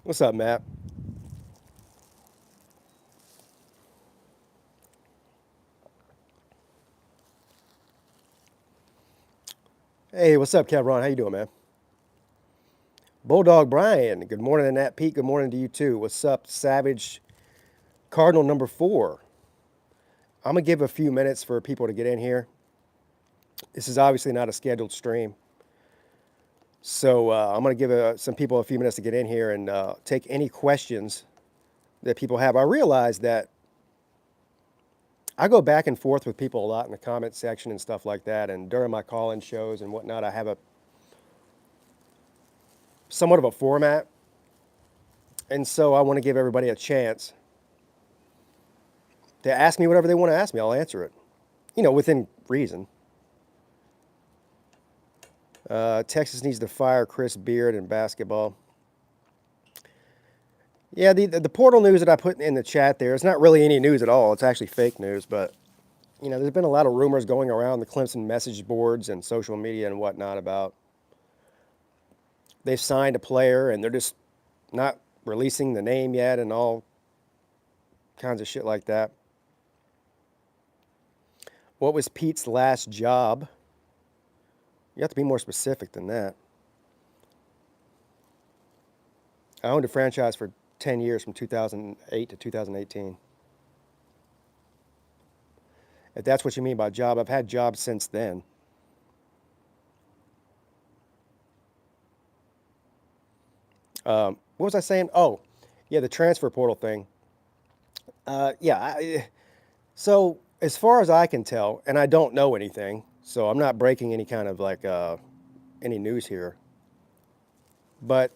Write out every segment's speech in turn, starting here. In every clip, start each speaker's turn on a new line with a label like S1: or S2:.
S1: What's up, Matt? Hey, what's up, Kevron? How you doing, man? Bulldog Brian. Good morning, and that Pete. Good morning to you too. What's up, Savage Cardinal number 4? I'm gonna give a few minutes for people to get in here. This is obviously not a scheduled stream, so I'm gonna give some people a few minutes to get in here and take any questions that people have. I realize that I go back and forth with people a lot in the comment section and stuff like that, and during my call-in shows and whatnot, I have a somewhat of a format, and so I want to give everybody a chance to ask me whatever they want to ask me. I'll answer it, within reason. Texas needs to fire Chris Beard in basketball. Yeah, the portal news that I put in the chat there, it's not really any news at all. It's actually fake news, but, there's been a lot of rumors going around the Clemson message boards and social media and whatnot about they've signed a player and they're just not releasing the name yet and all kinds of shit like that. What was Pete's last job? You have to be more specific than that. I owned a franchise for 10 years from 2008 to 2018. If that's what you mean by job, I've had jobs since then. What was I saying? Oh, yeah, the transfer portal thing. So as far as I can tell, and I don't know anything, so I'm not breaking any kind of any news here, but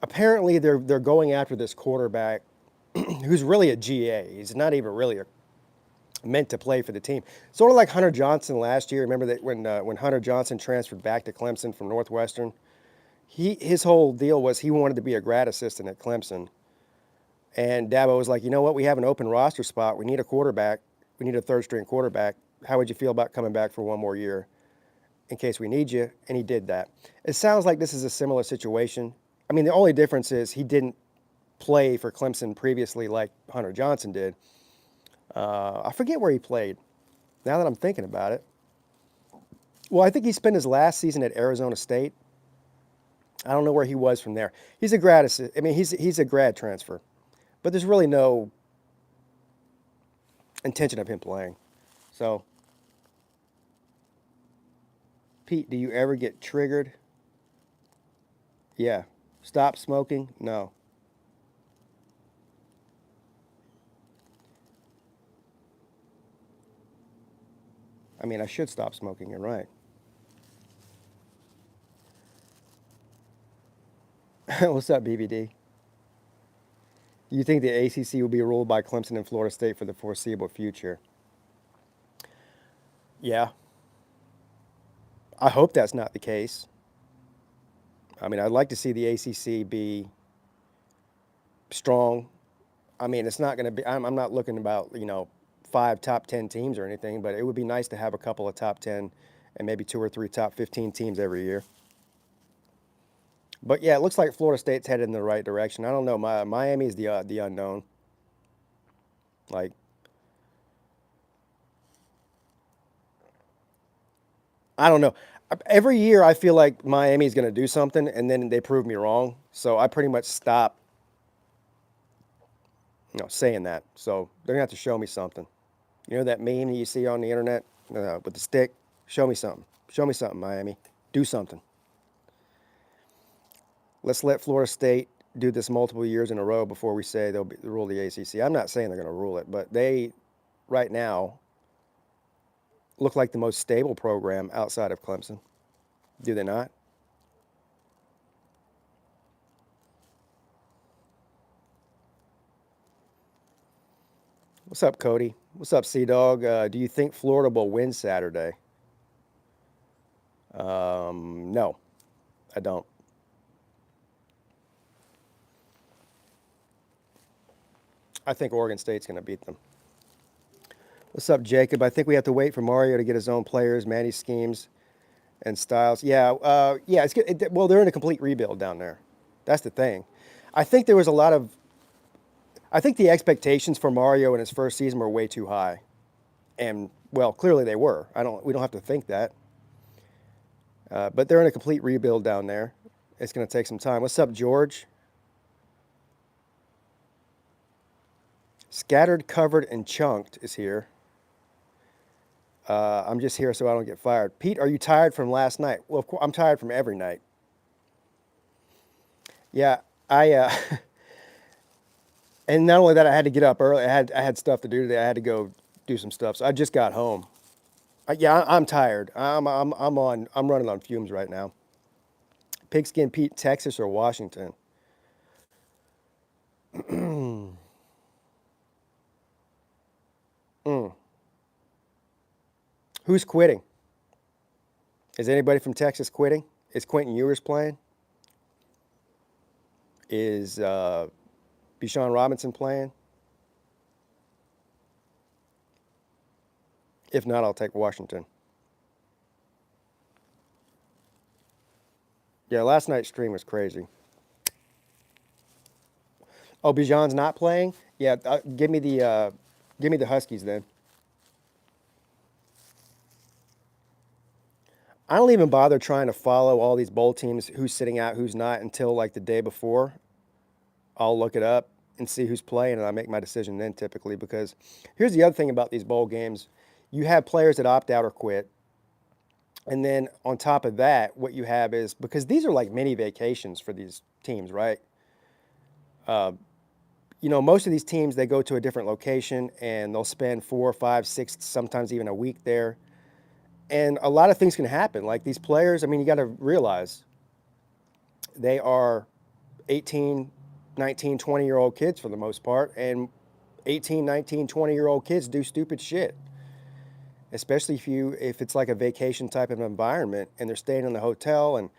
S1: apparently they're going after this quarterback who's really a GA. He's not even really meant to play for the team. Sort of like Hunter Johnson last year. Remember that when Hunter Johnson transferred back to Clemson from Northwestern, his whole deal was he wanted to be a grad assistant at Clemson. And Dabo was like, you know what? We have an open roster spot. We need a quarterback. We need a third-string quarterback. How would you feel about coming back for one more year in case we need you? And he did that. It sounds like this is a similar situation. I mean, the only difference is he didn't play for Clemson previously like Hunter Johnson did. I forget where he played, now that I'm thinking about it. Well, I think he spent his last season at Arizona State. I don't know where he was from there. He's a grad assistant. I mean, he's a grad transfer. But there's really no intention of him playing. So, Pete, do you ever get triggered? Yeah. Stop smoking? No. I mean, I should stop smoking, you're right. What's up, BBD? You think the ACC will be ruled by Clemson and Florida State for the foreseeable future? Yeah. I hope that's not the case. I mean, I'd like to see the ACC be strong. I mean, it's not going to be, I'm not looking about, 5 top 10 teams or anything, but it would be nice to have a couple of top 10 and maybe 2 or 3 top 15 teams every year. But yeah, it looks like Florida State's headed in the right direction. I don't know. Miami is the unknown. Like, I don't know. Every year I feel like Miami's going to do something, and then they prove me wrong. So I pretty much stop, saying that. So they're going to have to show me something. You know that meme you see on the internet with the stick? Show me something. Show me something, Miami. Do something. Let's let Florida State do this multiple years in a row before we say they'll rule the ACC. I'm not saying they're going to rule it, but they, right now, look like the most stable program outside of Clemson. Do they not? What's up, Cody? What's up, Sea-Dog? Do you think Florida will win Saturday? No, I don't. I think Oregon State's going to beat them. What's up, Jacob? I think we have to wait for Mario to get his own players, Manny schemes, and styles. Yeah, yeah. It's good. Well, they're in a complete rebuild down there. That's the thing. I think there was a lot of. I think the expectations for Mario in his first season were way too high, and well, clearly they were. I don't. We don't have to think that. But they're in a complete rebuild down there. It's going to take some time. What's up, George? Scattered, covered, and chunked is here. I'm just here so I don't get fired. Pete, are you tired from last night? Well, of course, I'm tired from every night. Yeah, and not only that, I had to get up early. I had stuff to do today. I had to go do some stuff. So I just got home. Yeah, I'm tired. I'm running on fumes right now. Pigskin Pete, Texas or Washington? Who's quitting? Is anybody from Texas quitting? Is Quentin Ewers playing? Is Bijan Robinson playing? If not, I'll take Washington. Yeah, last night's stream was crazy. Oh, Bijan's not playing? Yeah, give me the Huskies then. I don't even bother trying to follow all these bowl teams, who's sitting out, who's not, until like the day before. I'll look it up and see who's playing, and I make my decision then typically, because here's the other thing about these bowl games. You have players that opt out or quit. And then on top of that, what you have is, because these are like mini vacations for these teams, right? Most of these teams, they go to a different location and they'll spend 4, 5, 6, sometimes even a week there. And a lot of things can happen. Like these players, I mean, you got to realize they are 18, 19, 20-year-old kids for the most part. And 18, 19, 20-year-old kids do stupid shit. Especially if it's like a vacation type of environment and they're staying in the hotel. And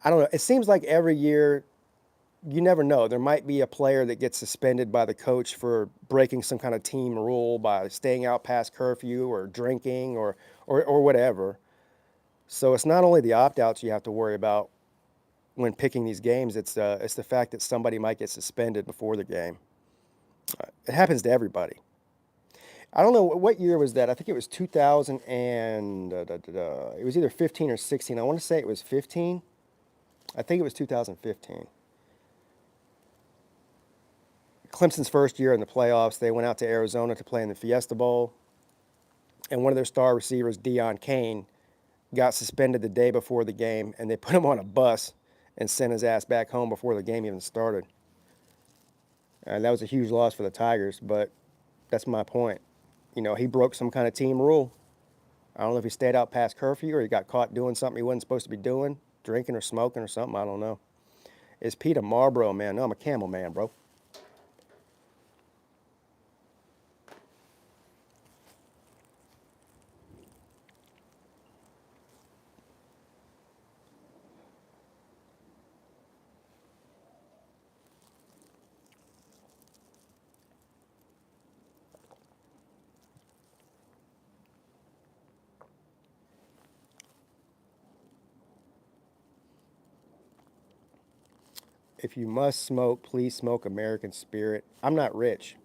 S1: I don't know, it seems like every year, you never know. There might be a player that gets suspended by the coach for breaking some kind of team rule by staying out past curfew or drinking or whatever. So it's not only the opt-outs you have to worry about when picking these games. It's the fact that somebody might get suspended before the game. It happens to everybody. I don't know what year was that. I think it was 2000 and it was either 15 or 16. I want to say it was 15. I think it was 2015. Clemson's first year in the playoffs, they went out to Arizona to play in the Fiesta Bowl, and one of their star receivers, Deion Kane, got suspended the day before the game, and they put him on a bus and sent his ass back home before the game even started. And that was a huge loss for the Tigers, but that's my point. He broke some kind of team rule. I don't know if he stayed out past curfew or he got caught doing something he wasn't supposed to be doing, drinking or smoking or something. I don't know. Is Pete a Marlboro man? No, I'm a Camel man, bro. If you must smoke, please smoke American Spirit. I'm not rich.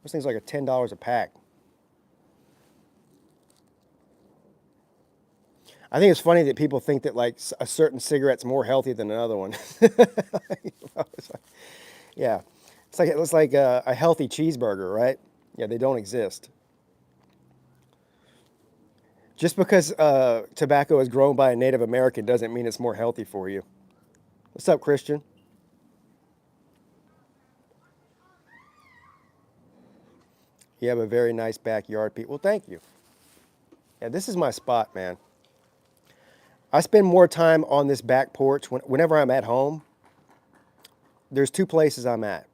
S1: Those things are like $10 a pack. I think it's funny that people think that like a certain cigarette's more healthy than another one. Yeah, it's like a healthy cheeseburger, right? Yeah, they don't exist. Just because tobacco is grown by a Native American doesn't mean it's more healthy for you. What's up, Christian? You have a very nice backyard, Pete. Well, thank you. Yeah, this is my spot, man. I spend more time on this back porch whenever I'm at home. There's two places I'm at: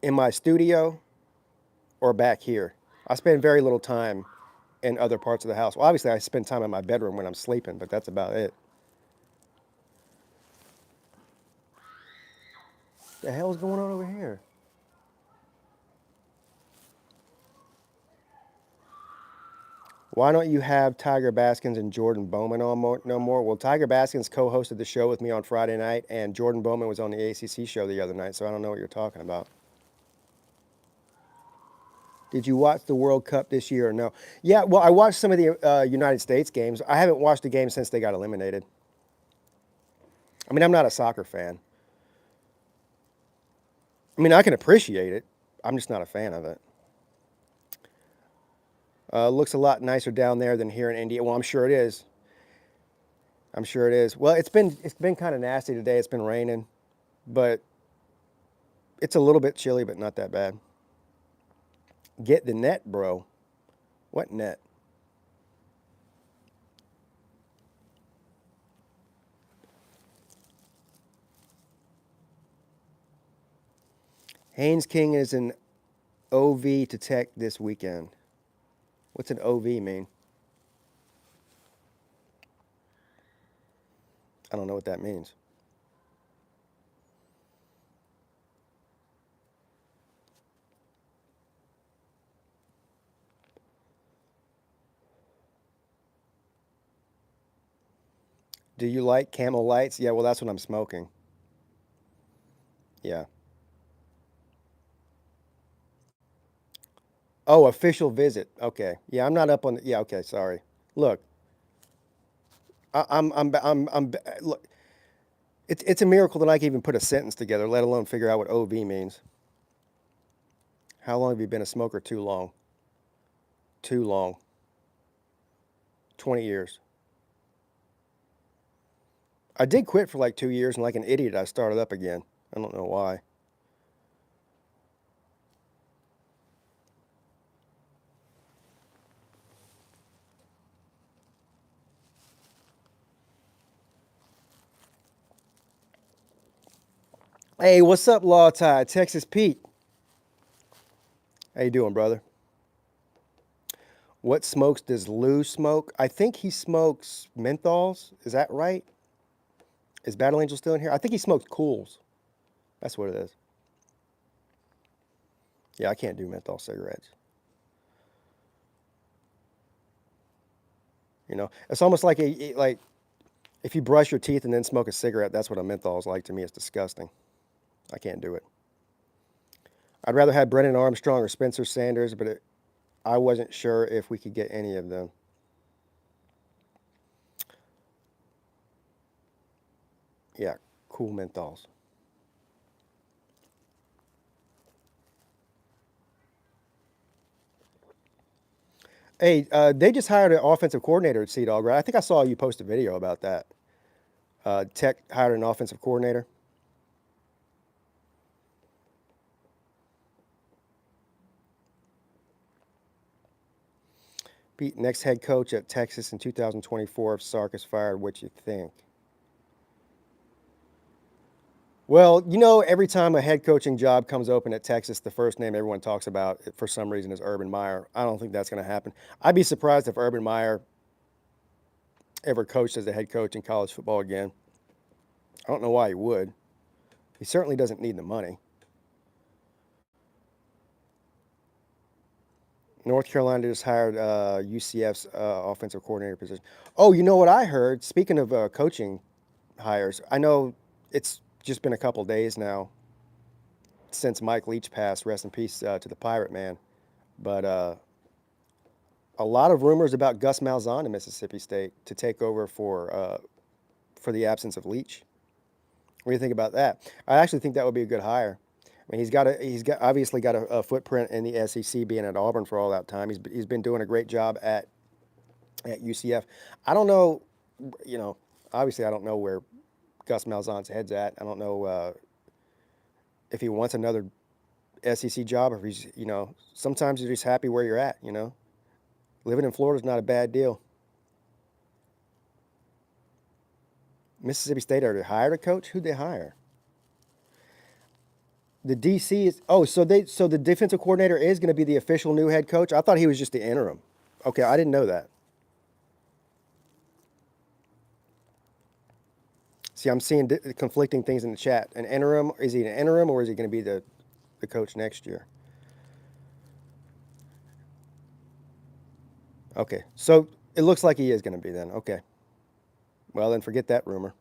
S1: in my studio or back here. I spend very little time in other parts of the house. Well, obviously, I spend time in my bedroom when I'm sleeping, but that's about it. What the hell is going on over here? Why don't you have Tiger Baskins and Jordan Bowman on no more? Well, Tiger Baskins co-hosted the show with me on Friday night, and Jordan Bowman was on the ACC show the other night, so I don't know what you're talking about. Did you watch the World Cup this year or no? Yeah, well, I watched some of the United States games. I haven't watched a game since they got eliminated. I mean, I'm not a soccer fan. I mean, I can appreciate it. I'm just not a fan of it. Looks a lot nicer down there than here in India. Well, I'm sure it is. I'm sure it is. Well, it's been kind of nasty today. It's been raining, but it's a little bit chilly, but not that bad. Get the net, bro. What net? Haynes King is an OV to Tech this weekend. What's an OV mean? I don't know what that means. Do you like Camel Lights? Yeah, well, that's what I'm smoking. Yeah. Oh, official visit. Okay. Yeah, I'm not up on. Yeah. Okay. Sorry. Look, look. It's a miracle that I can even put a sentence together, let alone figure out what OV means. How long have you been a smoker? Too long. Too long. 20 years. I did quit for like 2 years, and like an idiot, I started up again. I don't know why. Hey, what's up, Law Tide? Texas Pete. How you doing, brother? What smokes does Lou smoke? I think he smokes menthols. Is that right? Is Battle Angel still in here? I think he smokes Cools. That's what it is. Yeah, I can't do menthol cigarettes. You know, it's almost like like if you brush your teeth and then smoke a cigarette. That's what a menthol is like to me. It's disgusting. I can't do it. I'd rather have Brennan Armstrong or Spencer Sanders, but I wasn't sure if we could get any of them. Yeah, cool menthols. Hey, they just hired an offensive coordinator at Sea Dog, right? I think I saw you post a video about that. Tech hired an offensive coordinator. Pete, next head coach at Texas in 2024 if Sark is fired, what you think? Well, you know, every time a head coaching job comes open at Texas, the first name everyone talks about for some reason is Urban Meyer. I don't think that's going to happen. I'd be surprised if Urban Meyer ever coached as a head coach in college football again. I don't know why he would. He certainly doesn't need the money. North Carolina just hired UCF's offensive coordinator position. Oh, you know what I heard? Speaking of coaching hires, I know it's just been a couple days now since Mike Leach passed. Rest in peace to the Pirate Man. But a lot of rumors about Gus Malzahn in Mississippi State to take over for the absence of Leach. What do you think about that? I actually think that would be a good hire. I mean, he's got obviously got a footprint in the SEC, being at Auburn for all that time. He's been doing a great job at UCF. I don't know, you know, obviously I don't know where Gus Malzahn's head's at. I don't know if he wants another SEC job or if he's, you know, sometimes you're just happy where you're at, you know. Living in Florida is not a bad deal. Mississippi State already hired a coach? Who'd they hire? The DC is so the defensive coordinator is going to be the official new head coach. I thought he was just the interim. Okay, I didn't know that. See, I'm seeing conflicting things in the chat. An interim? Is he an interim or is he going to be the coach next year? Okay, so it looks like he is going to be then. Okay. Well, then forget that rumor.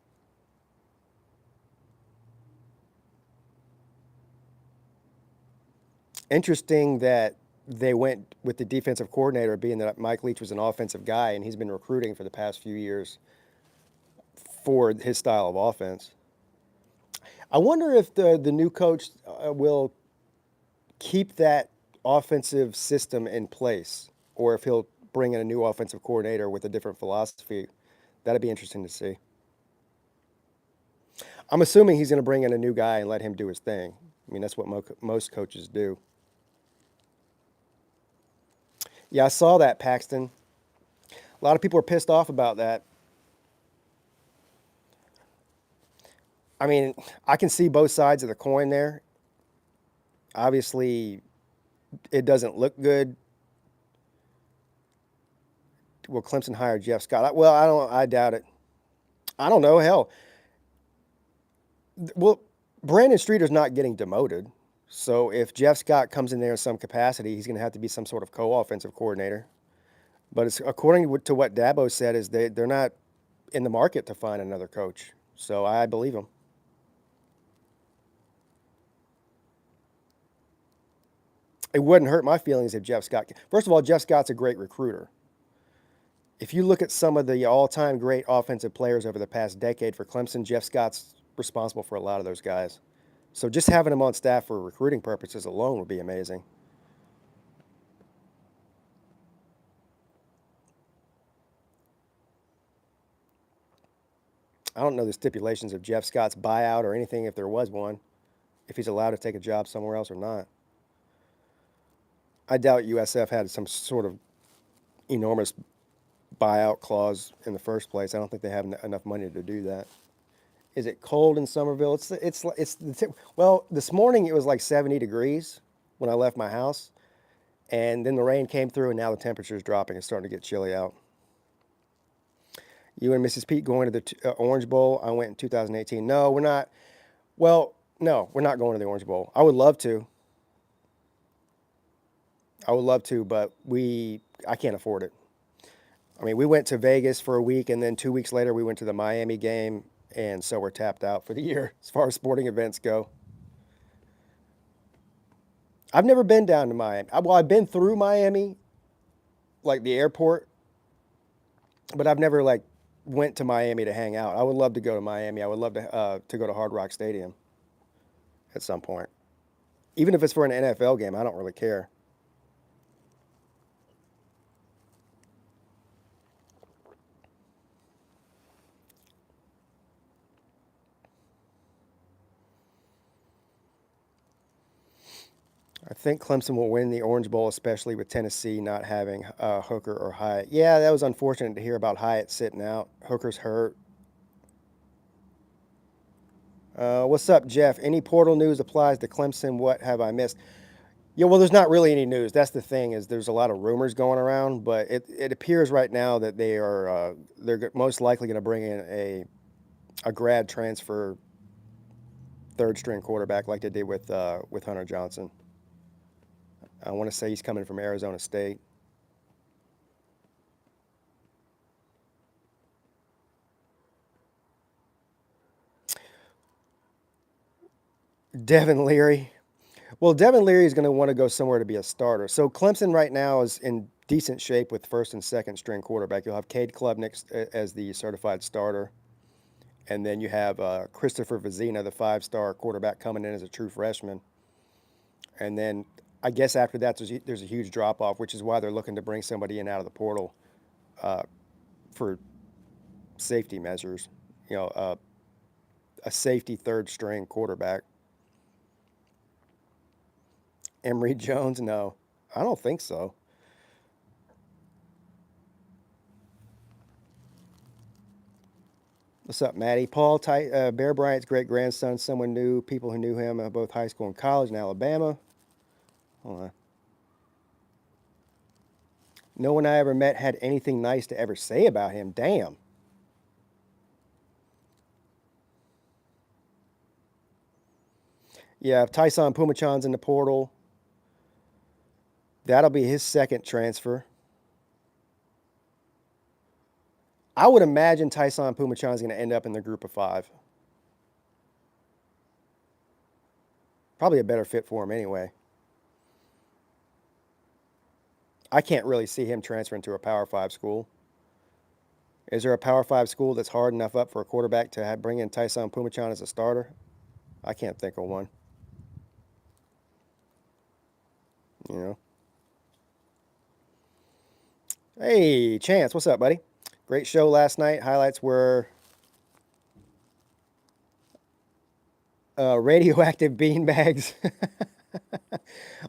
S1: Interesting that they went with the defensive coordinator, being that Mike Leach was an offensive guy, and he's been recruiting for the past few years for his style of offense. I wonder if the new coach will keep that offensive system in place, or if he'll bring in a new offensive coordinator with a different philosophy. That'd be interesting to see. I'm assuming he's going to bring in a new guy and let him do his thing. I mean, that's what most coaches do. Yeah, I saw that, Paxton. A lot of people are pissed off about that. I mean, I can see both sides of the coin there. Obviously, it doesn't look good. Will Clemson hire Jeff Scott? Well, I don't. I doubt it. I don't know. Hell, well, Brandon Streeter's not getting demoted. So if Jeff Scott comes in there in some capacity, he's going to have to be some sort of co-offensive coordinator. But it's according to what Dabo said, is they're not in the market to find another coach. So I believe him. It wouldn't hurt my feelings if Jeff Scott. First of all, Jeff Scott's a great recruiter. If you look at some of the all-time great offensive players over the past decade for Clemson, Jeff Scott's responsible for a lot of those guys. So just having him on staff for recruiting purposes alone would be amazing. I don't know the stipulations of Jeff Scott's buyout or anything, if there was one, if he's allowed to take a job somewhere else or not. I doubt USF had some sort of enormous buyout clause in the first place. I don't think they have enough money to do that. Is it cold in Somerville? Well, this morning it was like 70 degrees when I left my house, and then the rain came through, and now the temperature is dropping. It's starting to get chilly out. You and Mrs. Peete going to the Orange Bowl? I went in 2018. No, we're not. Well, no, we're not going to the Orange Bowl. I would love to. I would love to, but I can't afford it. I mean, we went to Vegas for a week, and then 2 weeks later, we went to the Miami game, and so we're tapped out for the year as far as sporting events go. I've never been down to Miami. Well, I've been through Miami, like the airport, but I've never like went to Miami to hang out. I would love to go to Miami. I would love to go to Hard Rock Stadium at some point, even if it's for an NFL game. I don't really care. I think Clemson will win the Orange Bowl, especially with Tennessee not having Hooker or Hyatt. Yeah, that was unfortunate to hear about Hyatt sitting out. Hooker's hurt. What's up, Jeff? Any portal news applies to Clemson? What have I missed? Yeah, well, there's not really any news. That's the thing, is there's a lot of rumors going around, but it appears right now that they're most likely going to bring in a grad transfer third string quarterback like they did with Hunter Johnson. I want to say he's coming from Arizona State. Devin Leary. Well, Devin Leary is going to want to go somewhere to be a starter. So Clemson right now is in decent shape with first and second string quarterback. You'll have Cade Klubnik as the certified starter. And then you have Christopher Vizina, the five-star quarterback, coming in as a true freshman. And then I guess after that, there's a huge drop-off, which is why they're looking to bring somebody in out of the portal for safety measures. You know, a safety third-string quarterback. Emory Jones? No, I don't think so. What's up, Maddie? Bear Bryant's great grandson. Someone knew people who knew him both high school and college in Alabama. Hold on. No one I ever met had anything nice to ever say about him. Damn. Yeah, Tyson Pumachan's in the portal. That'll be his second transfer. I would imagine Tyson Pumachan is going to end up in the group of 5. Probably a better fit for him anyway. I can't really see him transferring to a Power 5 school. Is there a Power 5 school that's hard enough up for a quarterback to bring in Tyson Pumachan as a starter? I can't think of one. You know. Hey, Chance, what's up, buddy? Great show last night. Highlights were radioactive beanbags.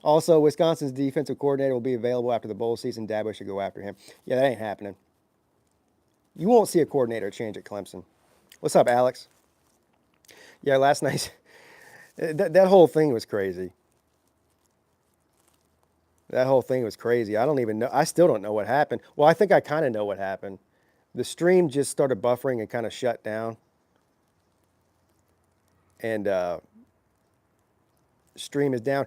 S1: Also, Wisconsin's defensive coordinator will be available after the bowl season. Dabo should go after him. Yeah, that ain't happening. You won't see a coordinator change at Clemson. What's up, Alex? Yeah, last night, that whole thing was crazy. That whole thing was crazy. I don't even know. I still don't know what happened. Well, I think I kind of know what happened. The stream just started buffering and kind of shut down. And stream is down.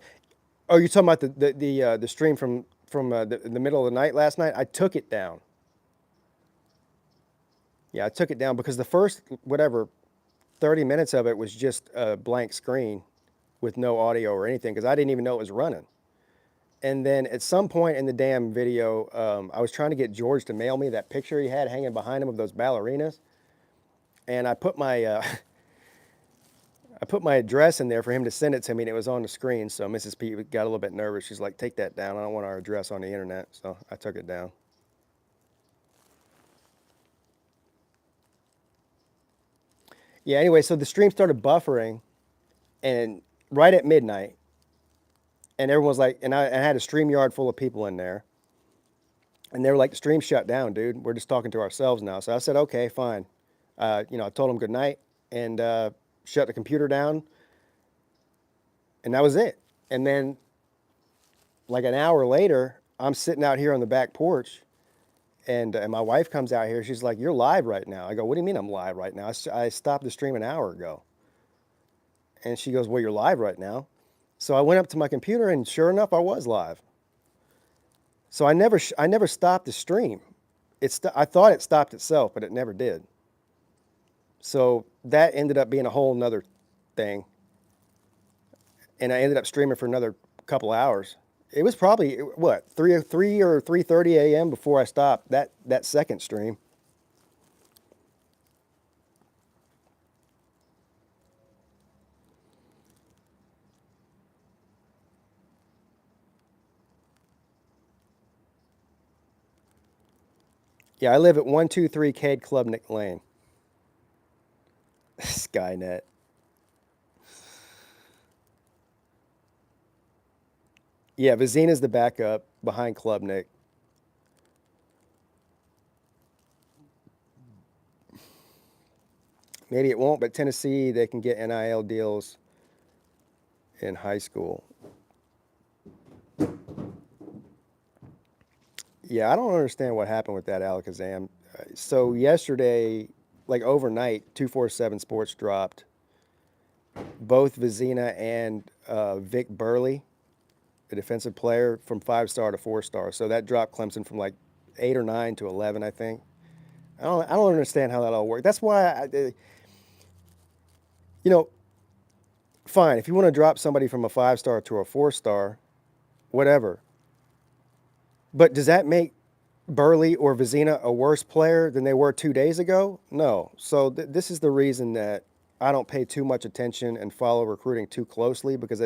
S1: Oh, you're talking about the stream from the middle of the night last night? I took it down. Yeah, I took it down because the first, 30 minutes of it was just a blank screen with no audio or anything because I didn't even know it was running. And then at some point in the damn video, I was trying to get George to mail me that picture he had hanging behind him of those ballerinas. And I put my I put my address in there for him to send it to me, and it was on the screen. So Mrs. Peete got a little bit nervous. She's like, "Take that down. I don't want our address on the internet." So I took it down. Yeah, anyway, so the stream started buffering, and right at midnight, and everyone's like, and I had a StreamYard full of people in there, and they were like, "The stream shut down, dude. We're just talking to ourselves now." So I said, "Okay, fine." I told them good night and shut the computer down, and that was it. And then, like an hour later, I'm sitting out here on the back porch, and my wife comes out here. She's like, "You're live right now." I go, "What do you mean I'm live right now? I stopped the stream an hour ago." And she goes, "Well, you're live right now." So I went up to my computer, and sure enough, I was live. So I never stopped the stream. I thought it stopped itself, but it never did. So that ended up being a whole nother thing, and I ended up streaming for another couple hours. It was probably what 3 or 3:30 a.m. before I stopped that second stream. Yeah, I live at 123 Cade Klubnik Lane. Skynet. Yeah, Vizina's the backup behind Klubnik. Maybe it won't, but Tennessee, they can get NIL deals in high school. Yeah, I don't understand what happened with that Alakazam. So yesterday, like overnight, 247 Sports dropped both Vizina and Vic Burley, the defensive player, from 5-star to 4-star. So that dropped Clemson from like 8 or 9 to 11, I think. I don't understand how that all worked. That's why fine, if you want to drop somebody from a 5-star to a 4-star, whatever. But does that make Burley or Vizina a worse player than they were 2 days ago? No. So this is the reason that I don't pay too much attention and follow recruiting too closely because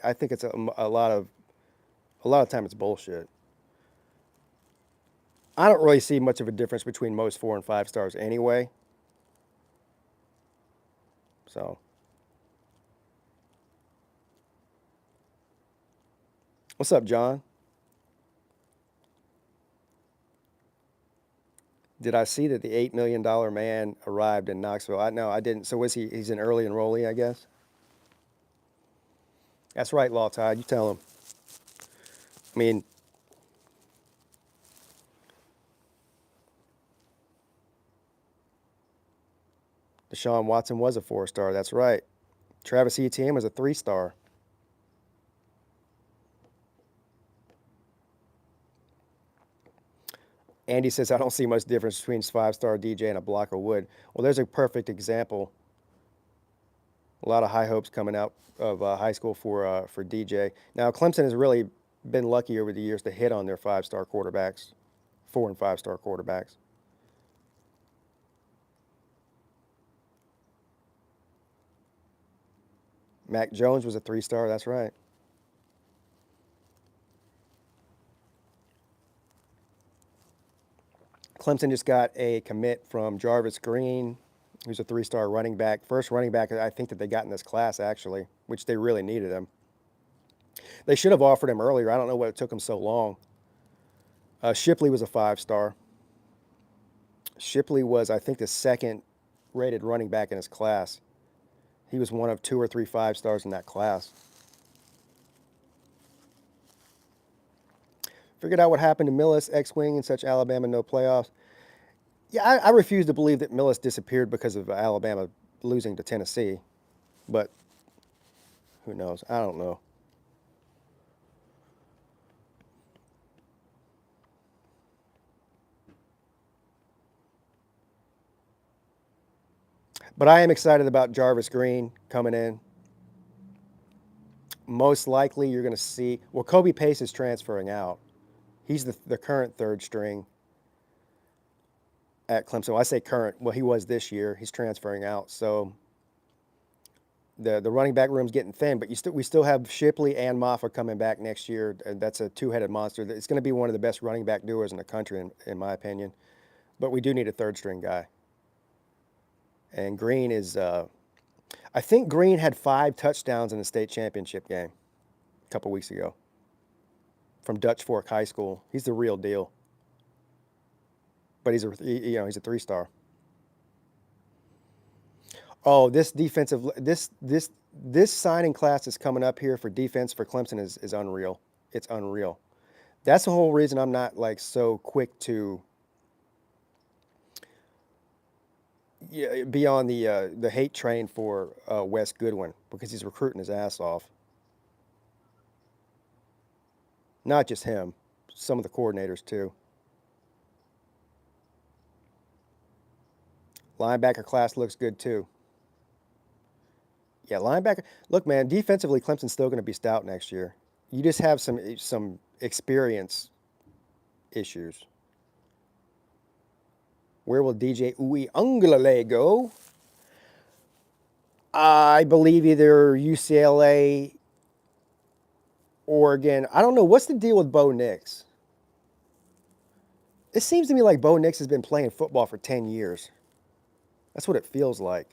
S1: I think it's a lot of time it's bullshit. I don't really see much of a difference between most 4 and 5 stars anyway. So, what's up, John? Did I see that the $8 million man arrived in Knoxville? No, I didn't. So was he's an early enrollee, I guess? That's right, Law Tide. You tell him. I mean, Deshaun Watson was a 4-star. That's right. Travis Etienne was a 3-star. Andy says, I don't see much difference between five-star DJ and a block of wood. Well, there's a perfect example. A lot of high hopes coming out of high school for DJ. Now, Clemson has really been lucky over the years to hit on their five-star quarterbacks, 4 and 5-star quarterbacks. Mac Jones was a 3-star, that's right. Clemson just got a commit from Jarvis Green, who's a 3-star running back. First running back I think that they got in this class, actually, which they really needed him. They should have offered him earlier. I don't know what it took him so long. Shipley was a 5-star. Shipley was, I think, the second rated running back in his class. He was one of 2 or 3 5-stars in that class. Figured out what happened to Millis, X-Wing, and such Alabama no playoffs. Yeah, I refuse to believe that Millis disappeared because of Alabama losing to Tennessee. But who knows? I don't know. But I am excited about Jarvis Green coming in. Most likely you're going to see, well, Kobe Pace is transferring out. He's the current 3rd string at Clemson. Well, I say current. Well, he was this year. He's transferring out. So the running back room's getting thin, but we still have Shipley and Maffa coming back next year. And that's a 2-headed monster. It's going to be one of the best running back duos in the country, in my opinion. But we do need a 3rd string guy. And Green is, I think Green had 5 touchdowns in the state championship game a couple weeks ago from Dutch Fork High School. He's the real deal. But he's a 3-star. Oh, this signing class that's coming up here for defense for Clemson is unreal. It's unreal. That's the whole reason I'm not like so quick to be on the hate train for Wes Goodwin, because he's recruiting his ass off. Not just him, some of the coordinators too. Linebacker class looks good too. Yeah, linebacker. Look, man, defensively, Clemson's still going to be stout next year. You just have some experience issues. Where will DJ Uiagalelei go? I believe either UCLA, Oregon. I don't know. What's the deal with Bo Nix? It seems to me like Bo Nix has been playing football for 10 years. That's what it feels like.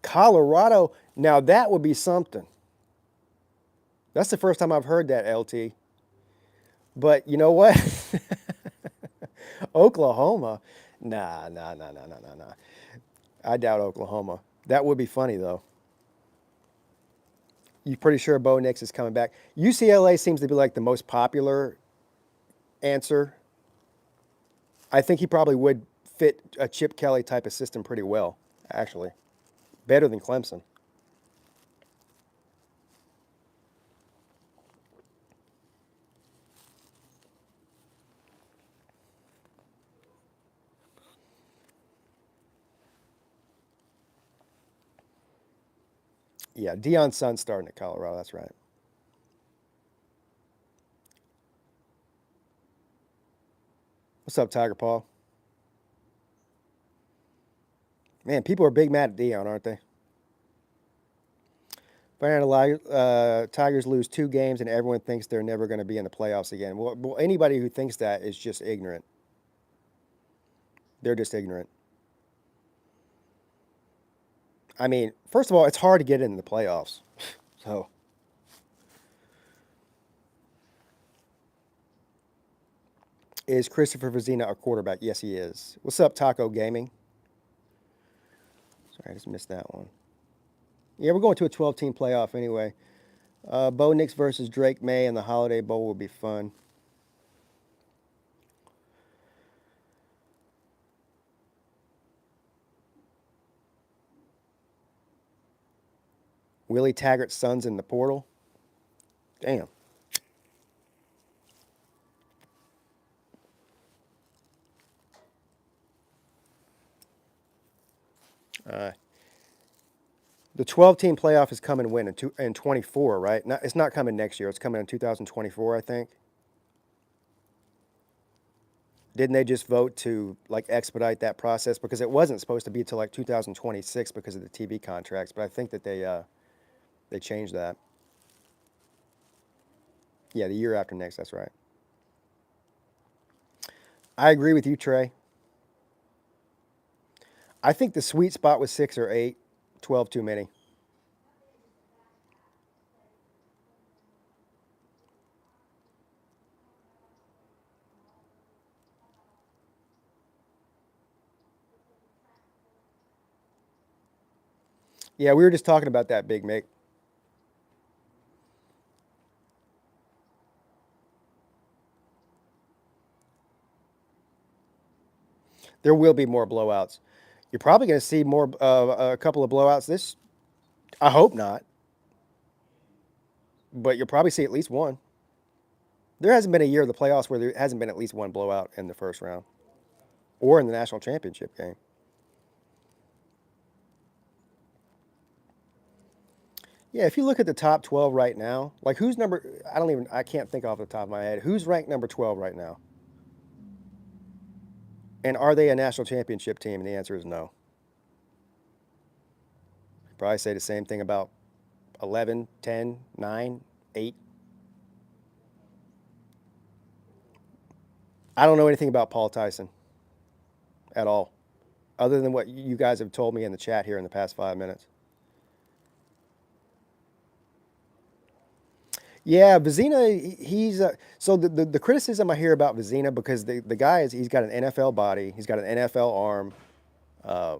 S1: Colorado, now that would be something. That's the first time I've heard that, LT. But you know what? Oklahoma. Nah. I doubt Oklahoma. That would be funny, though. You're pretty sure Bo Nix is coming back. UCLA seems to be like the most popular answer. I think he probably would fit a Chip Kelly type of system pretty well, actually. Better than Clemson. Yeah, Deion's son's starting at Colorado, that's right. What's up, Tiger Paul? Man, people are big mad at Deion, aren't they? Tigers lose 2 games and everyone thinks they're never going to be in the playoffs again. Well, anybody who thinks that is just ignorant. They're just ignorant. I mean, first of all, it's hard to get in the playoffs. So, is Christopher Vizina a quarterback? Yes, he is. What's up, Taco Gaming? Sorry, I just missed that one. Yeah, we're going to a 12-team playoff anyway. Bo Nix versus Drake May in the Holiday Bowl will be fun. Willie Taggart's son's in the portal. Damn. Uh, the 12-team playoff is coming when in 24, right? Not, it's not coming next year. It's coming in 2024, I think. Didn't they just vote to like expedite that process because it wasn't supposed to be till like 2026 because of the TV contracts? But I think that they changed that. Yeah, the year after next. That's right. I agree with you, Trey. I think the sweet spot was 6 or 8, 12 too many. Yeah, we were just talking about that, Big Mick. There will be more blowouts. You're probably going to see more a couple of blowouts this. I hope not, but you'll probably see at least one. There hasn't been a year of the playoffs where there hasn't been at least one blowout in the first round or in the national championship game. Yeah, if you look at the top 12 right now, like who's number, I can't think off the top of my head. Who's ranked number 12 right now? And are they a national championship team? And the answer is no. Probably say the same thing about 11, 10, 9, 8. I don't know anything about Paul Tyson at all, other than what you guys have told me in the chat here in the past 5 minutes. Yeah, Vizina, he's so the criticism I hear about Vizina because the guy is he's got an NFL body, he's got an NFL arm. Uh,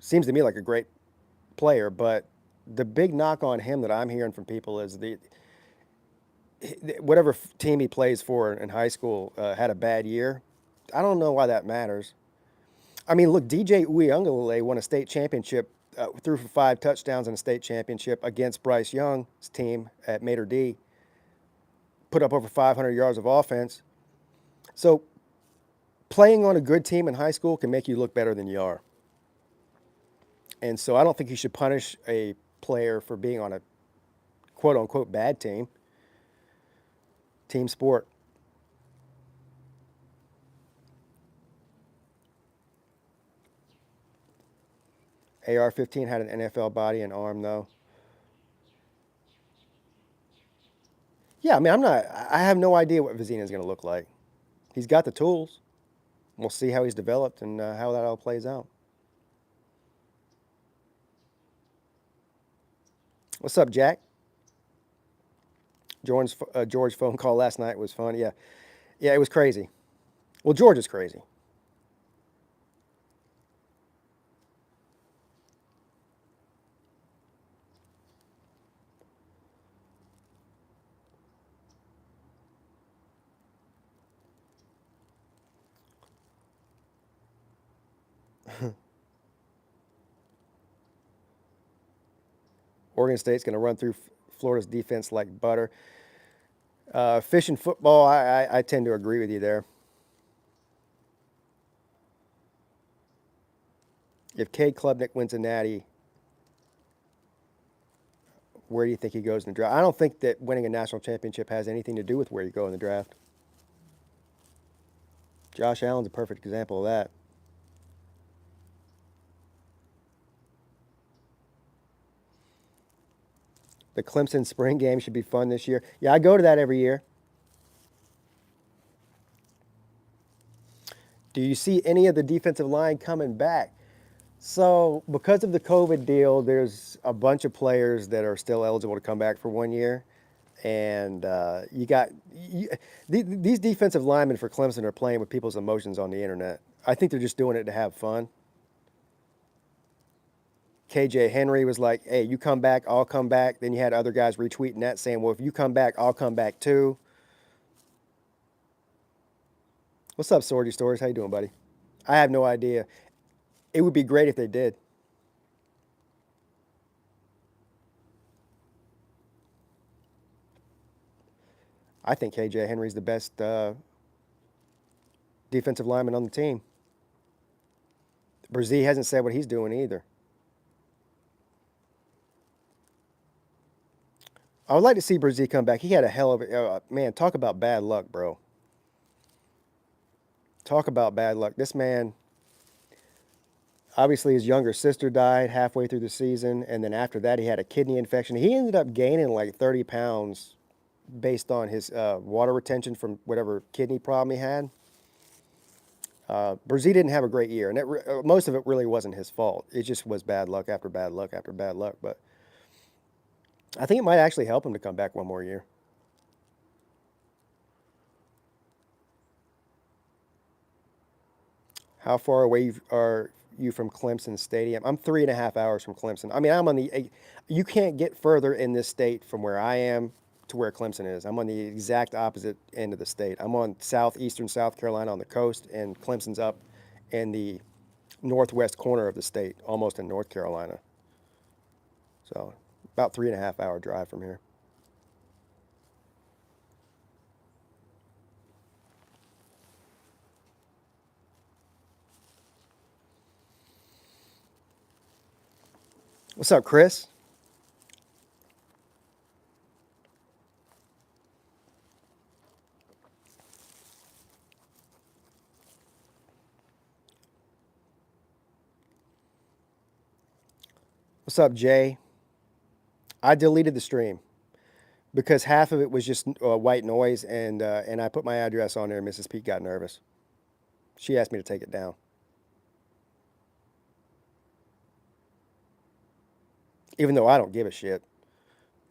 S1: Seems to me like a great player, but the big knock on him that I'm hearing from people is the whatever team he plays for in high school had a bad year. I don't know why that matters. I mean, look, DJ Uyunglele won a state championship, threw for 5 touchdowns in a state championship against Bryce Young's team at Mater D. Put up over 500 yards of offense. So playing on a good team in high school can make you look better than you are. And so I don't think you should punish a player for being on a quote unquote bad team. Team sport. AR-15 had an NFL body and arm though. Yeah, I mean, I have no idea what Vizina is going to look like. He's got the tools. We'll see how he's developed and how that all plays out. What's up, Jack? George's phone call last night was fun. Yeah, yeah, it was crazy. Well, George is crazy. Oregon State's going to run through Florida's defense like butter. Fish and football, I tend to agree with you there. If Cade Klubnik wins a natty, where do you think he goes in the draft? I don't think that winning a national championship has anything to do with where you go in the draft. Josh Allen's a perfect example of that. The Clemson spring game should be fun this year. Yeah, I go to that every year. Do you see any of the defensive line coming back? So, because of the COVID deal, there's a bunch of players that are still eligible to come back for 1 year. And these defensive linemen for Clemson are playing with people's emotions on the internet. I think they're just doing it to have fun. KJ Henry was like, hey, you come back, I'll come back. Then you had other guys retweeting that saying, well, if you come back, I'll come back too. What's up, Swordy Stories? How you doing, buddy? I have no idea. It would be great if they did. I think KJ Henry's the best defensive lineman on the team. Brzee hasn't said what he's doing either. I would like to see Brzee come back. He had a hell of a man. Talk about bad luck, bro. Talk about bad luck. This man, obviously, his younger sister died halfway through the season, and then after that, he had a kidney infection. He ended up gaining like 30 pounds based on his water retention from whatever kidney problem he had. Brzee didn't have a great year, and most of it really wasn't his fault. It just was bad luck after bad luck after bad luck. But I think it might actually help him to come back one more year. How far away are you from Clemson Stadium? I'm 3.5 hours from Clemson. I mean, I'm on the. You can't get further in this state from where I am to where Clemson is. I'm on the exact opposite end of the state. I'm on southeastern South Carolina on the coast, and Clemson's up in the northwest corner of the state, almost in North Carolina. So about 3.5 hour drive from here. What's up, Chris? What's up, Jay? I deleted the stream because half of it was just white noise, and I put my address on there. Mrs. Peete got nervous. She asked me to take it down, even though I don't give a shit.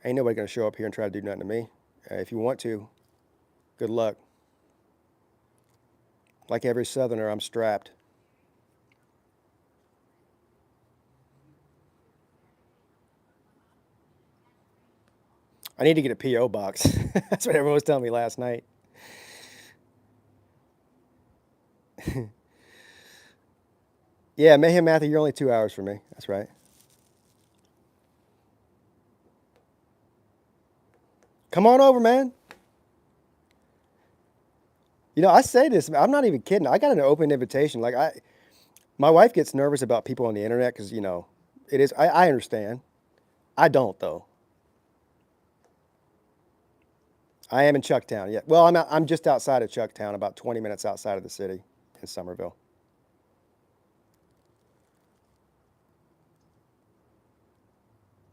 S1: Ain't nobody gonna show up here and try to do nothing to me. If you want to, good luck. Like every Southerner, I'm strapped. I need to get a P.O. box. That's what everyone was telling me last night. Yeah, Mayhem Matthew, you're only 2 hours from me. That's right. Come on over, man. You know, I say this, I'm not even kidding. I got an open invitation. My wife gets nervous about people on the internet because, it is, I understand. I don't, though. I am in Chucktown. Yeah. Well, I'm just outside of Chucktown, about 20 minutes outside of the city in Somerville.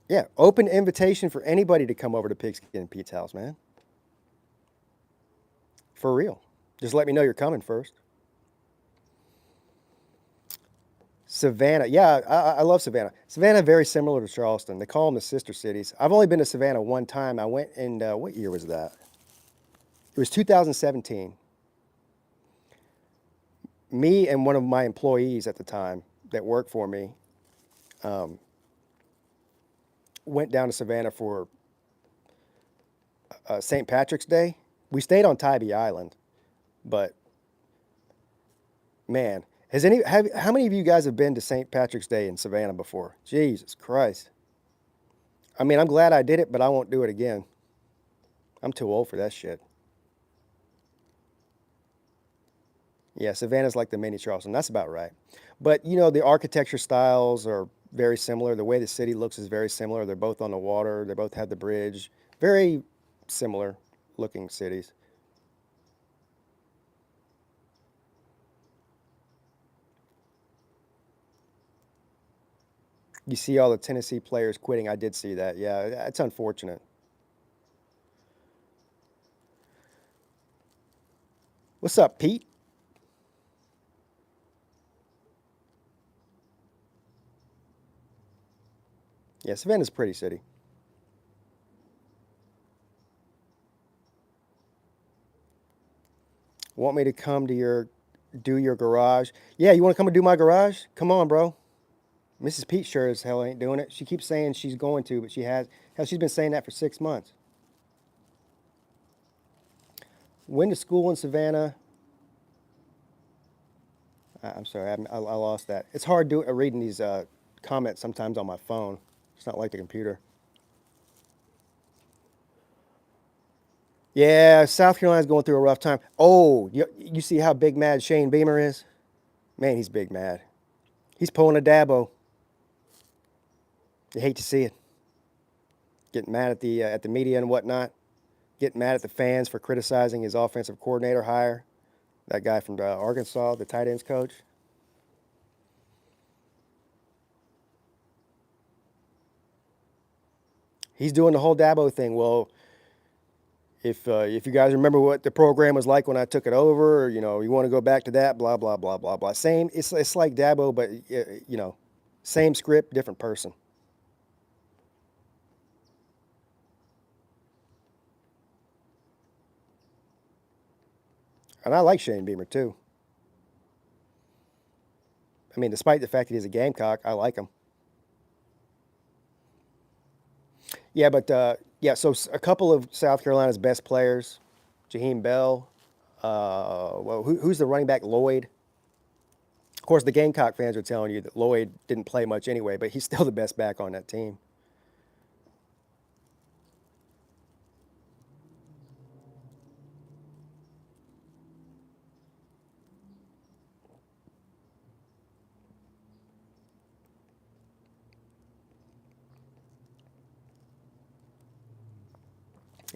S1: Yeah, open invitation for anybody to come over to Pigskin Pete's house, man. For real. Just let me know you're coming first. Savannah. Yeah, I love Savannah. Savannah, very similar to Charleston. They call them the sister cities. I've only been to Savannah one time. I went in, what year was that? It was 2017. Me and one of my employees at the time that worked for me went down to Savannah for St. Patrick's Day. We stayed on Tybee Island, but man, how many of you guys have been to St. Patrick's Day in Savannah before? Jesus Christ. I mean, I'm glad I did it, but I won't do it again. I'm too old for that shit. Yeah, Savannah's like the mini Charleston. That's about right. But, the architecture styles are very similar. The way the city looks is very similar. They're both on the water. They both have the bridge. Very similar looking cities. You see all the Tennessee players quitting. I did see that. Yeah, it's unfortunate. What's up, Pete? Yeah, Savannah's a pretty city. Want me to come to do your garage? Yeah, you want to come and do my garage? Come on, bro. Mrs. Pete sure as hell ain't doing it. She keeps saying she's going to, but she has. Hell, she's been saying that for 6 months. When to school in Savannah? I'm sorry, I lost that. It's hard reading these comments sometimes on my phone. It's not like the computer. Yeah, South Carolina's going through a rough time. Oh, you see how big mad Shane Beamer is? Man, he's big mad. He's pulling a Dabo. You hate to see it. Getting mad at the media and whatnot. Getting mad at the fans for criticizing his offensive coordinator hire. That guy from Arkansas, the tight ends coach. He's doing the whole Dabo thing. Well, if you guys remember what the program was like when I took it over, or, you want to go back to that, blah blah blah blah blah. Same. It's like Dabo, but same script, different person. And I like Shane Beamer too. I mean, despite the fact that he's a Gamecock, I like him. Yeah, but yeah. So a couple of South Carolina's best players, Jaheim Bell. Well, who's the running back? Lloyd. Of course, the Gamecock fans are telling you that Lloyd didn't play much anyway, but he's still the best back on that team.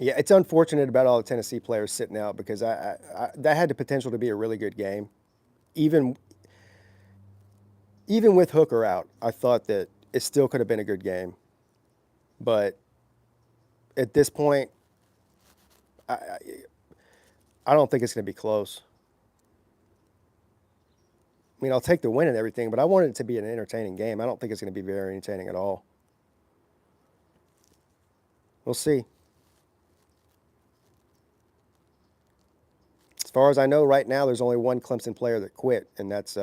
S1: Yeah, it's unfortunate about all the Tennessee players sitting out because that had the potential to be a really good game. Even even with Hooker out, I thought that it still could have been a good game. But at this point, I, I don't think it's going to be close. I mean, I'll take the win and everything, but I want it to be an entertaining game. I don't think it's going to be very entertaining at all. We'll see. As far as I know, right now, there's only one Clemson player that quit, and that's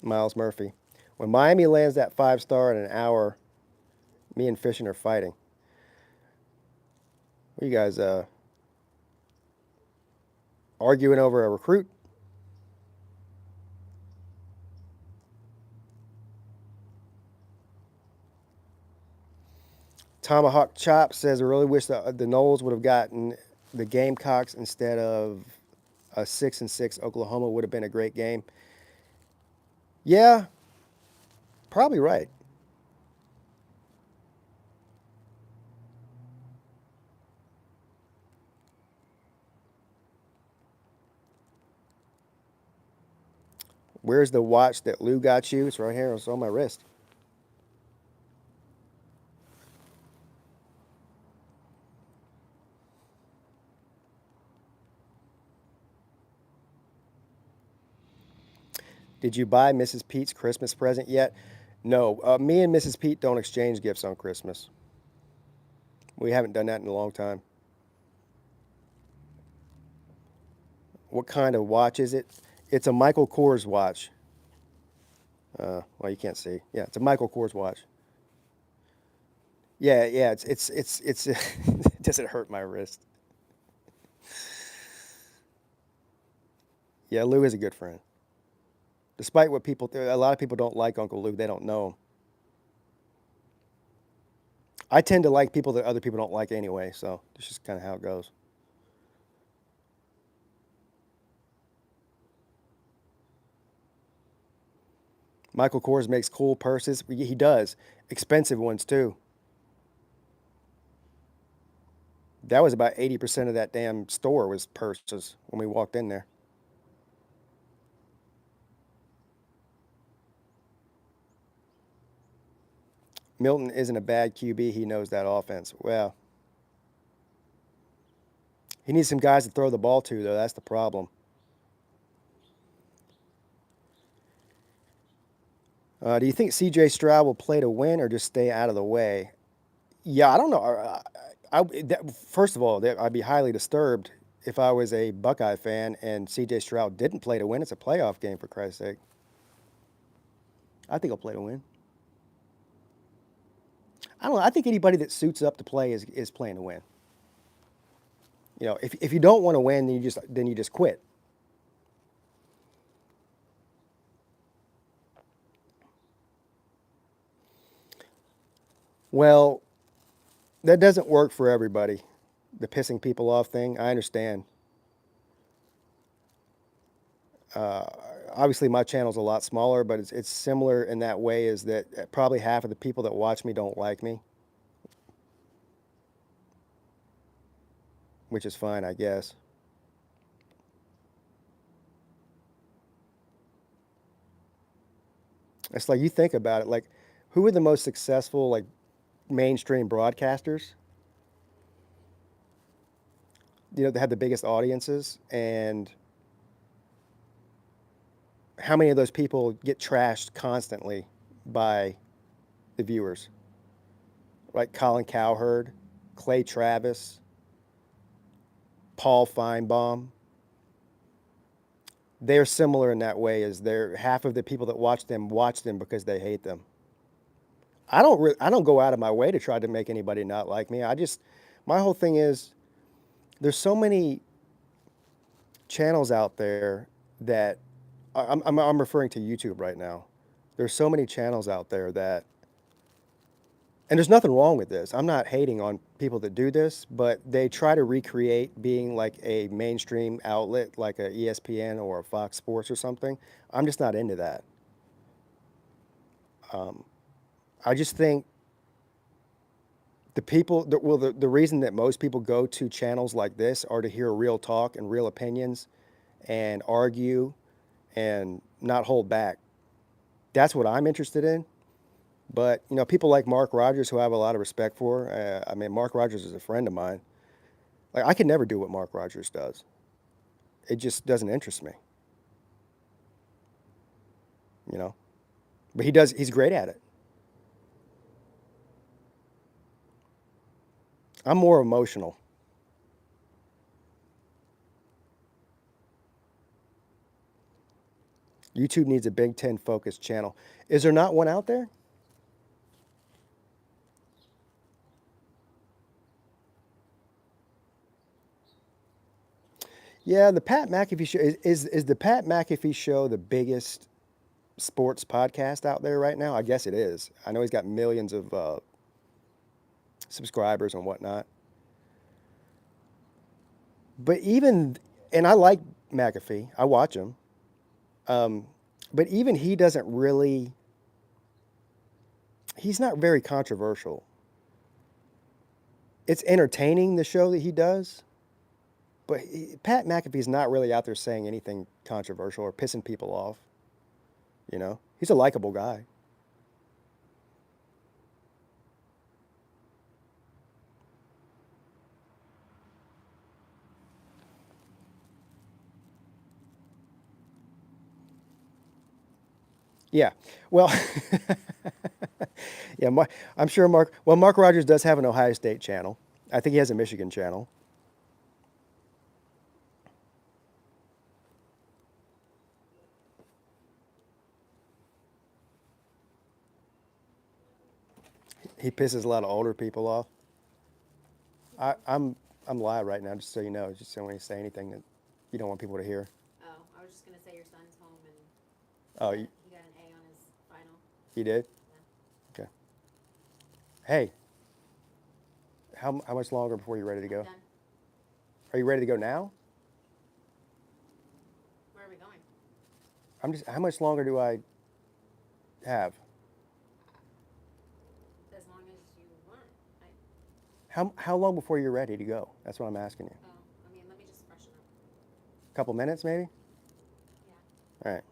S1: Miles Murphy. When Miami lands that 5-star in an hour, me and Fishing are fighting. What you guys arguing over a recruit? Tomahawk Chop says, I really wish the Noles would have gotten the Gamecocks instead of a 6-6 Oklahoma. Would have been a great game. Yeah, probably right. Where's the watch that Lou got you? It's right here. It's on my wrist. Did you buy Mrs. Pete's Christmas present yet? No. Me and Mrs. Pete don't exchange gifts on Christmas. We haven't done that in a long time. What kind of watch is it? It's a Michael Kors watch. Well, you can't see. Yeah, it's a Michael Kors watch. Yeah, yeah. It's it doesn't hurt my wrist. Yeah, Lou is a good friend. Despite what a lot of people don't like Uncle Lou. They don't know him. I tend to like people that other people don't like anyway, so it's just kind of how it goes. Michael Kors makes cool purses. He does. Expensive ones, too. That was about 80% of that damn store was purses when we walked in there. Milton isn't a bad QB. He knows that offense. Well, he needs some guys to throw the ball to, though. That's the problem. Do you think C.J. Stroud will play to win or just stay out of the way? Yeah, I don't know. First of all, I'd be highly disturbed if I was a Buckeye fan and C.J. Stroud didn't play to win. It's a playoff game, for Christ's sake. I think he'll play to win. I don't know. I think anybody that suits up to play is playing to win. If you don't want to win, then you just quit. Well, that doesn't work for everybody. The pissing people off thing, I understand. Obviously, my channel's a lot smaller, but it's similar in that way. Is that probably half of the people that watch me don't like me, which is fine, I guess. It's like you think about it, like who are the most successful like mainstream broadcasters? They have the biggest audiences, and how many of those people get trashed constantly by the viewers? Like Colin Cowherd, Clay Travis, Paul Feinbaum. They're similar in that way. As they're half of the people that watch them because they hate them. I don't go out of my way to try to make anybody not like me. My whole thing is there's so many channels out there that I'm referring to YouTube right now. There's so many channels out there that, and there's nothing wrong with this. I'm not hating on people that do this, but they try to recreate being like a mainstream outlet, like a ESPN or a Fox Sports or something. I'm just not into that. I just think the reason that most people go to channels like this are to hear real talk and real opinions and argue and not hold back. That's what I'm interested in. But, people like Mark Rogers, who I have a lot of respect for, I mean, Mark Rogers is a friend of mine. Like, I could never do what Mark Rogers does. It just doesn't interest me, you know? But he's great at it. I'm more emotional. YouTube needs a Big Ten focused channel. Is there not one out there? Yeah, the Pat McAfee show is the Pat McAfee show the biggest sports podcast out there right now? I guess it is. I know he's got millions of subscribers and whatnot. But and I like McAfee. I watch him. But even he doesn't really. He's not very controversial. It's entertaining, the show that he does. But Pat McAfee's not really out there saying anything controversial or pissing people off. He's a likable guy. Yeah. Well, yeah, I'm sure Mark Rogers does have an Ohio State channel. I think he has a Michigan channel. He pisses a lot of older people off. I'm live right now, just so you know. Just don't want to say anything that you don't want people to hear.
S2: Oh, I was just gonna say your son's home and
S1: Oh,
S2: he got an A on his final.
S1: you did?
S2: Yeah.
S1: Okay. Hey, how much longer before you're ready to go?
S2: Done.
S1: Are you ready to go now?
S2: Where are we going?
S1: How much longer do I have?
S2: As long as you want.
S1: How long before you're ready to go? That's what I'm asking you.
S2: Oh, I mean, let me just freshen up.
S1: A couple minutes, maybe?
S2: Yeah.
S1: All right.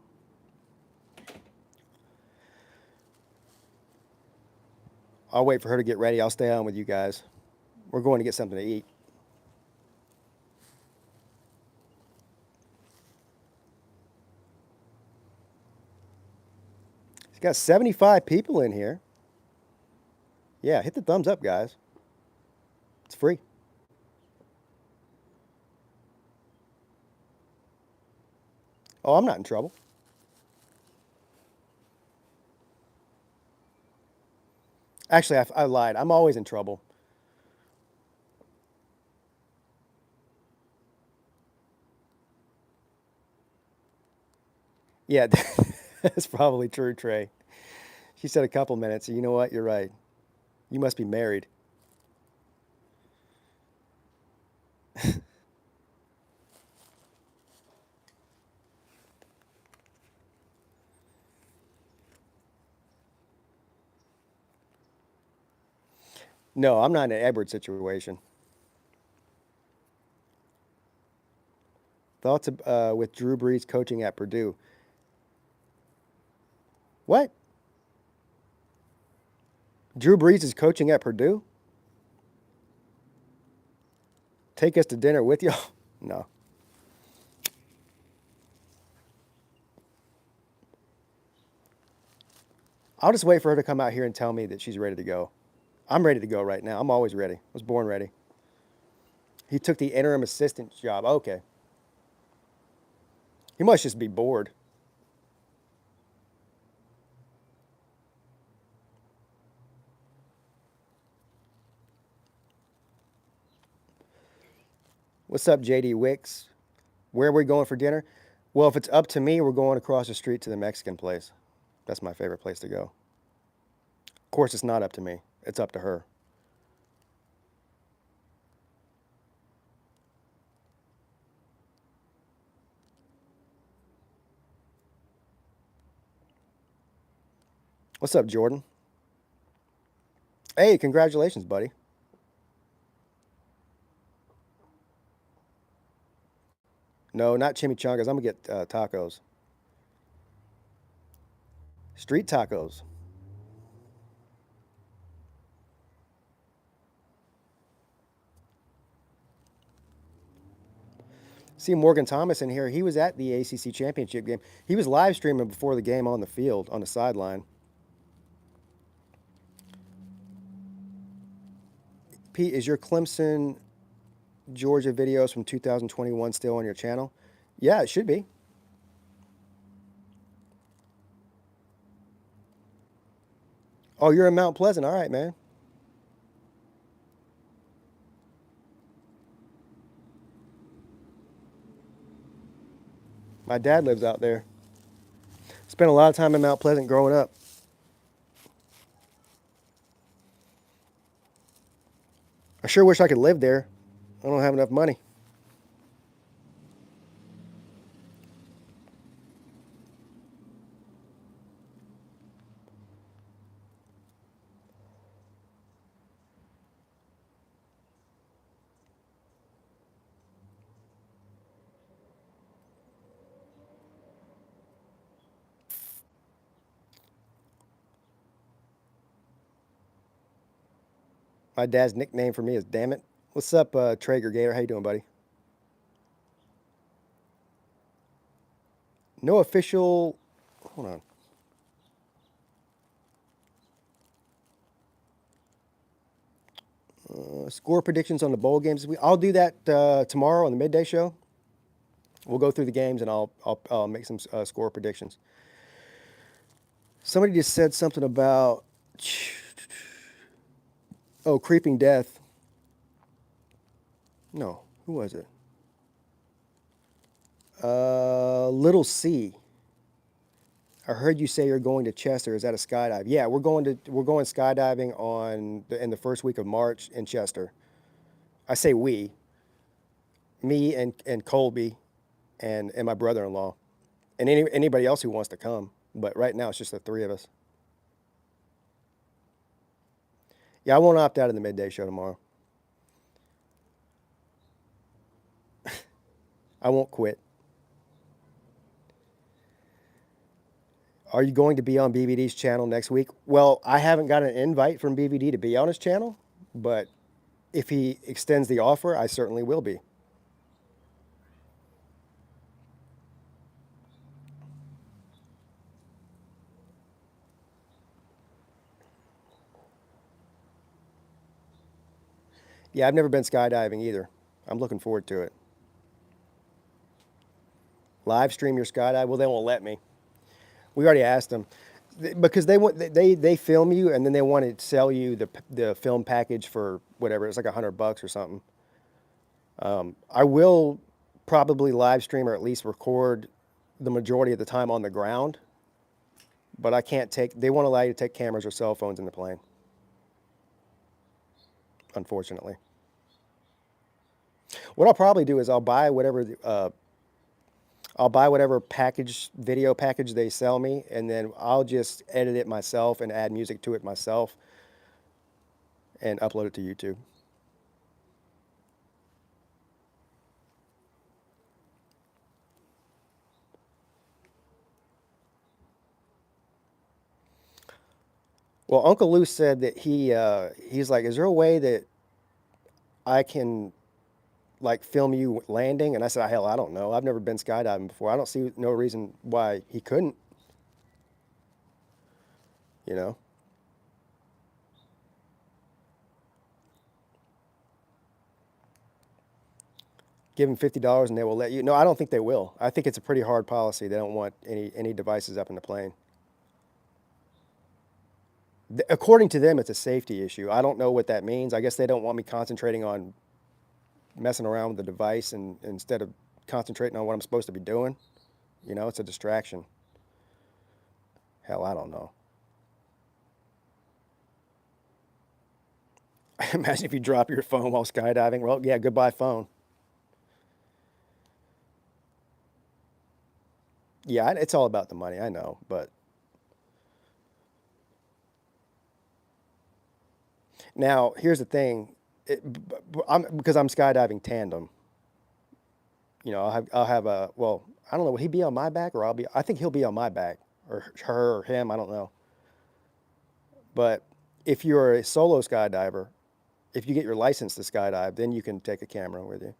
S1: I'll wait for her to get ready. I'll stay on with you guys. We're going to get something to eat. It's got 75 people in here. Yeah, hit the thumbs up, guys. It's free. Oh, I'm not in trouble. Actually, I lied. I'm always in trouble. Yeah, that's probably true, Trey. She said a couple minutes. You know what? You're right. You must be married. No, I'm not in an Edward situation. Thoughts with Drew Brees coaching at Purdue. What? Drew Brees is coaching at Purdue? Take us to dinner with you? No. I'll just wait for her to come out here and tell me that she's ready to go. I'm ready to go right now. I'm always ready. I was born ready. He took the interim assistant job. Okay. He must just be bored. What's up, JD Wicks? Where are we going for dinner? Well, if it's up to me, we're going across the street to the Mexican place. That's my favorite place to go. Of course, it's not up to me. It's up to her. What's up, Jordan? Hey, congratulations, buddy. No, not chimichangas. I'm going to get tacos. Street tacos. See Morgan Thomas in here. He was at the ACC championship game. He was live streaming before the game on the field, on the sideline. Pete, is your Clemson, Georgia videos from 2021 still on your channel? Yeah, it should be. Oh, you're in Mount Pleasant. All right, man. My dad lives out there. Spent a lot of time in Mount Pleasant growing up. I sure wish I could live there. I don't have enough money. My dad's nickname for me is Damn It. What's up, Traeger Gator? How you doing, buddy? No official. Hold on. Score predictions on the bowl games. I'll do that tomorrow on the midday show. We'll go through the games and I'll make some score predictions. Somebody just said something about creeping death. No, who was it? Little C. I heard you say you're going to Chester. Is that a skydive? Yeah, we're going skydiving in the first week of March in Chester. I say we. Me and Colby and my brother-in-law. And anybody else who wants to come. But right now it's just the three of us. Yeah, I won't opt out of the midday show tomorrow. I won't quit. Are you going to be on BVD's channel next week? Well, I haven't got an invite from BVD to be on his channel, but if he extends the offer, I certainly will be. Yeah, I've never been skydiving either. I'm looking forward to it. Live stream your skydive? Well, they won't let me. We already asked them because they film you and then they want to sell you the film package for whatever. It's like $100 or something. I will probably live stream or at least record the majority of the time on the ground, but I can't take. They won't allow you to take cameras or cell phones in the plane. Unfortunately. What I'll probably do is I'll buy whatever video package they sell me, and then I'll just edit it myself and add music to it myself. and upload it to YouTube. Well, Uncle Lou said that he's like, is there a way that I can like film you landing? And I said, hell, I don't know. I've never been skydiving before. I don't see no reason why he couldn't. You know. Give them $50 and they will let you. No, I don't think they will. I think it's a pretty hard policy. They don't want any devices up in the plane. According to them, it's a safety issue. I don't know what that means. I guess they don't want me concentrating on messing around with the device and instead of concentrating on what I'm supposed to be doing. You know, it's a distraction. Hell, I don't know. Imagine if you drop your phone while skydiving. Well, yeah, goodbye phone. Yeah, it's all about the money, I know, but now here's the thing. Because I'm skydiving tandem. You know, I'll have a, well, I don't know, will he be on my back or I think he'll be on my back or her or him, I don't know. But if you're a solo skydiver, if you get your license to skydive, then you can take a camera with you.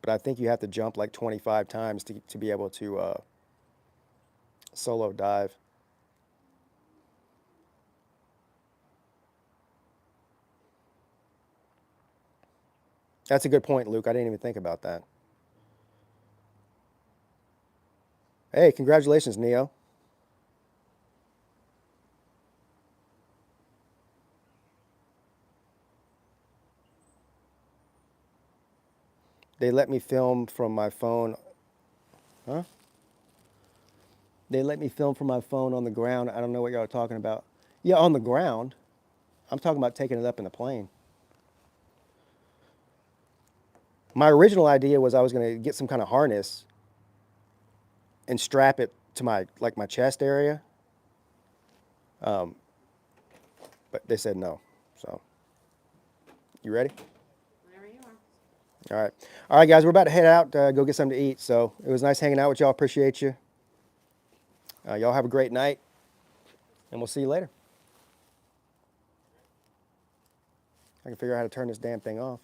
S1: But I think you have to jump like 25 times to be able to solo dive. That's a good point, Luke. I didn't even think about that. Hey, congratulations, Neo. They let me film from my phone. Huh? They let me film from my phone on the ground. I don't know what y'all are talking about. Yeah, on the ground. I'm talking about taking it up in the plane. My original idea was I was going to get some kind of harness and strap it to my chest area. But they said no. So, you ready?
S2: Whenever you are.
S1: All right. All right, guys, we're about to head out, go get something to eat. So, it was nice hanging out with y'all. Appreciate you. Y'all have a great night, and we'll see you later. I can figure out how to turn this damn thing off.